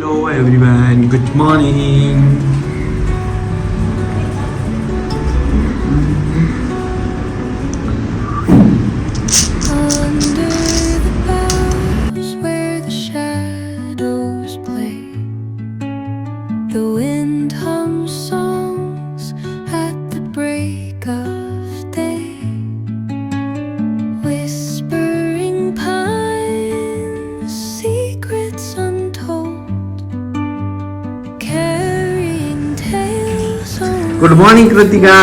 Hello everyone, good morning. Under the boughs where the shadows play, the wind hums songs at the break of day. Whispering pines, secrets untold, carrying tales on. Good morning Kritika.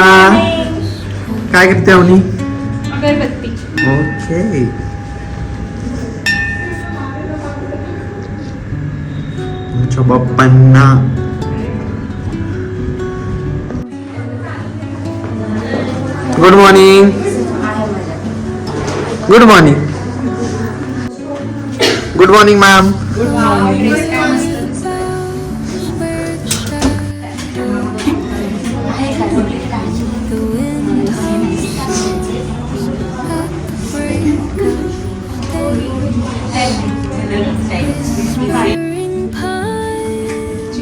काय करते अवनी? अगरबत्ती. Okay. आमच्या बाप्पांना good morning. Good morning. Good morning ma'am. Whispering pines,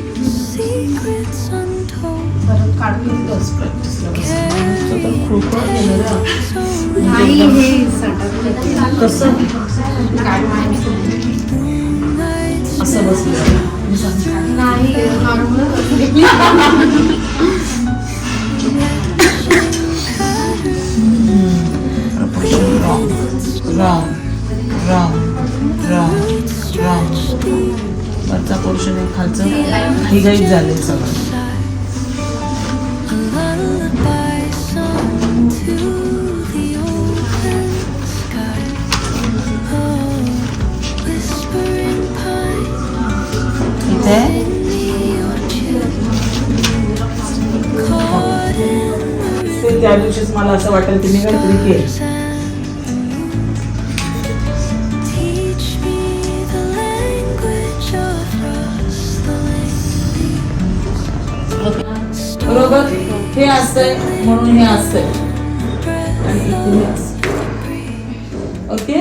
secrets untold, असं बसलं वरचा portion आहे, खालचं ही गाईड झाले सगळं. a lullaby sung to the open sky. Oh, whispering pines इथे in the orchard, caught in the ते त्या दिवशीच मला असं वाटेल तिने काहीतरी केलं. teach me the language of rustling बरोबर हे असतंय म्हणून हे असतंय आणि इथे हे असतंय. ओके.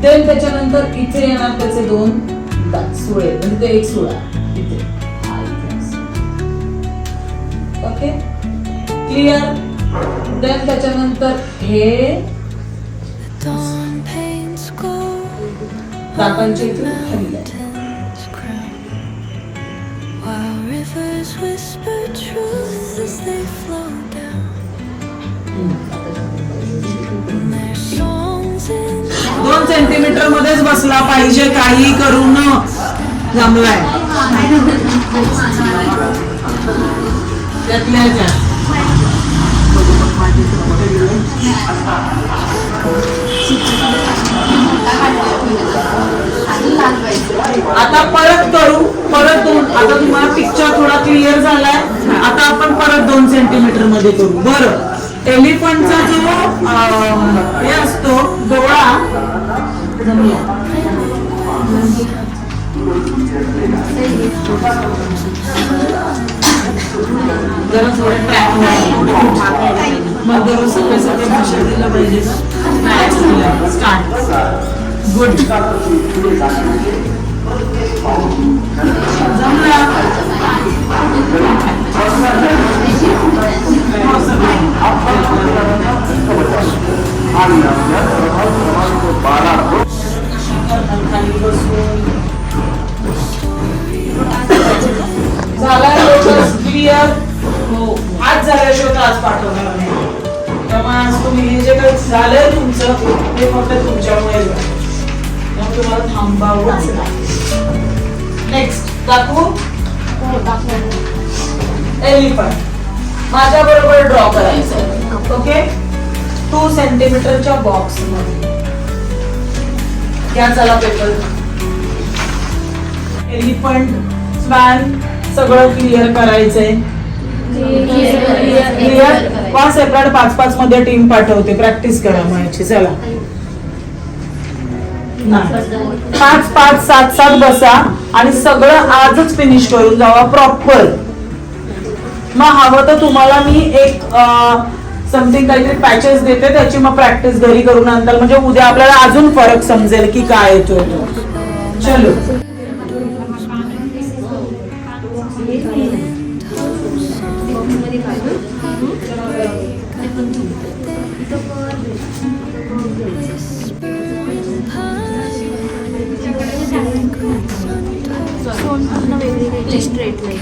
देन त्याच्यानंतर इथे येणार त्याचे दोन सुळे, म्हणजे ते एक सुळा इथे. Okay clear. देन त्याच्यानंतर हे dawn paints gold दातांचे इथे खाली आहे. crown, while rivers whisper truth as they flow down. Their songs in 2 centimetre मध्येच बसला पाहिजे, काही करू न जमलाय त्यातल्या त्यात. आता परत करू, परत आता तुम्हाला पिक्चर थोडा क्लिअर झालाय. आता आपण परत 2 सेंटीमीटर मध्ये करू. बरं, एलिफंटचा जो हे असतो डोळा जमला. जरा थोडं ट्रॅक मग दररोज सगळे सगळे भाषा दिला पाहिजे. स्टार्ट. गुड. जमला. झाला क्लिअर. हो, आज झाल्याशिवाय आज पाठवणार नाही. त्यामुळे आज तुम्ही हे जे काही झालंय तुमचं ते फक्त तुमच्यामुळे झालं. त्यामुळे तुम्हाला थांबावंच लागेल. नेक्स्ट दाखवू. एलिफंट माझ्या बरोबर ड्रॉ करायचं. ओके. 2 सेंटीमीटरच्या बॉक्स मध्ये घ्या. चला पेपर. एलिफंट स्वॅन सगळं क्लिअर करायचंय. क्लिअर. 5 एप्रिल 5-5 मध्ये टीम पाठवते. प्रॅक्टिस करा माझी. चला 5-5-7-7 बसा आणि सगळं आजच फिनिश करून जावा प्रॉपर. मग हवं तर तुम्हाला मी एक समथिंग काहीतरी पॅचेस देते, त्याची मग प्रॅक्टिस घरी करून आणताल, म्हणजे उद्या आपल्याला अजून फरक समजेल की काय येतोय तो. चलो पण पूर्ण वेगळी काही स्ट्रेट नाही.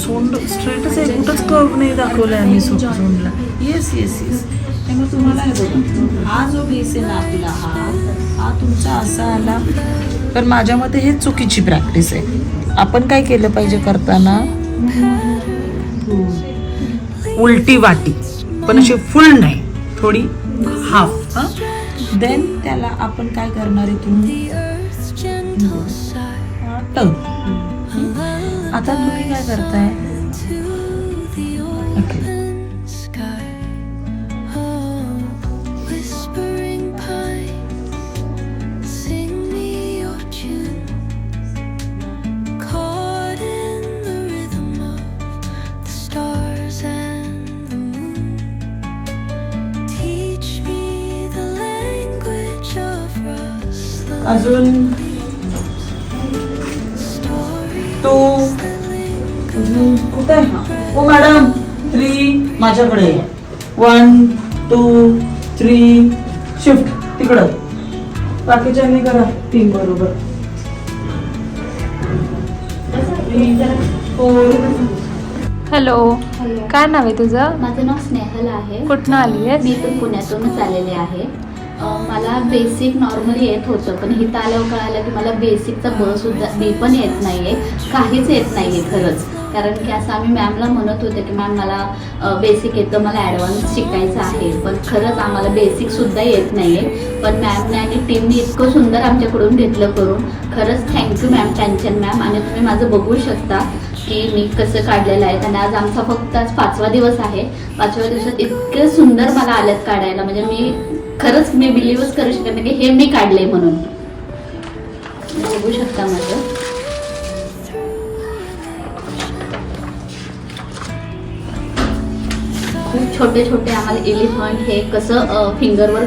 सोंड स्ट्रेटच आहे, कुठंच कर्व नाही दाखवलाय आम्ही सोंडला. Yes yes yes. त्यामुळे तुम्हाला हे बघा, हा जो बेस आहे ना आपला, हा तुमचा असा आला, तर माझ्या मते हे चुकीची प्रॅक्टिस आहे. आपण काय केलं पाहिजे करताना, उलटी वाटी, पण अशी फुल नाही, थोडी हाफ. देन त्याला आपण काय करणार इथून, टर्न. आता तुम्ही काय करताय, okay, Whispering pine, sing me your tune. Caught in the rhythm of the stars and the moon. Teach me the language of rustling अजून तो कुठे आहे? ओ मॅडम 3 माझ्याकडे, 1 2 3 शिफ्ट तिकडं, बाकीच्यांनी करा 3 बरोबर. 3 4. हॅलो, काय नाव आहे तुझं? माझं नाव स्नेहल आहे. कुठनं आली आहेस? मी पण पुण्यातूनच आलेले आहे. मला बेसिक नॉर्मल येत होतं, पण इथं आल्यावर कळालं की मला बेसिकचा बी पण येत नाही आहे, काहीच येत नाही आहे खरंच. कारण की असं आम्ही मॅमला म्हणत होते की मॅम मला बेसिक येतं, मला ॲडव्हान्स शिकायचं आहे, पण खरंच आम्हाला बेसिकसुद्धा येत नाही आहे. पण मॅमने आणि टीमने इतकं सुंदर आमच्याकडून घेतलं करून, खरंच थँक्यू मॅम, टेन्शन मॅम. आणि तुम्ही माझं बघू शकता की मी कसं काढलेलं आहे. आणि आज आमचा फक्त आज 5वा दिवस आहे. 5व्या दिवसात इतके सुंदर मला आलेत काढायला, म्हणजे मी खरंच मी बिलीव्हच करू शकत नाही की हे मी काढले म्हणून. बघू शकता माझं. खूप छोटे छोटे आम्हाला एलिफंट हे कसं फिंगरवर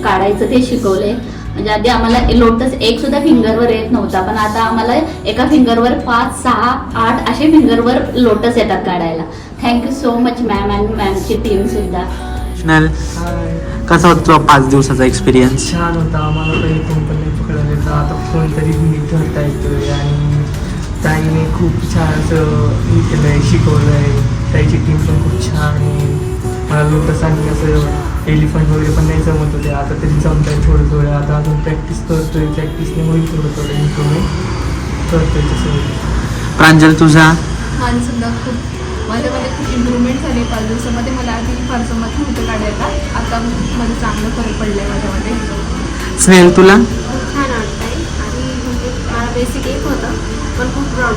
काढायचं ते शिकवले. म्हणजे आधी आम्हाला लोटस एक सुद्धा फिंगरवर येत नव्हता, पण आता आम्हाला एका फिंगरवर 5 6 8 असे फिंगरवर लोटस येतात काढायला. थँक्यू सो मच मॅम आणि मॅमची टीम सुद्धा. कसा होता तुझा 5 दिवसाचा एक्सपिरियन्स? छान होता. आम्हाला काही फोन पण नाही पकडला येतं, आता फोन तरी नीट धरता येतोय. आणि ताईने खूप छान असं हे केलं आहे, शिकवलं आहे. ताईची टीम पण खूप छान आहे. मला लोटस आणि असं एलिफंट वगैरे पण नाही जमत होते, आता तरी जमत आहे थोडं थोडं. आता अजून प्रॅक्टिस करतोय, प्रॅक्टिसने होईल थोडं थोडं इम्प्रूव्हमेंट करतोय तसं. प्रांजल तुझा? सुद्धा खूप माझ्यामध्ये खूप इम्प्रूव्हमेंट झाली 5 दिवसामध्ये. मला आधी फारसं मत नव्हतं काढायला, आता माझं चांगलं फरक पडलं आहे माझ्यामध्ये. स्नेहल तुला? खूप छान वाटतंय. आणि म्हणजे मला बेसिक येत होतं, पण खूप ब्रॉड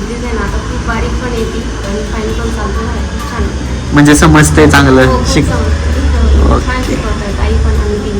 डिझाईन आता खूप बारीक पण येते आणि फाईन पण चालतं आहे. खूप छान म्हणजे समजतंय चांगलं हो, खूप शिक. समजतं. छान शिकवतात आई पण आणि टीम.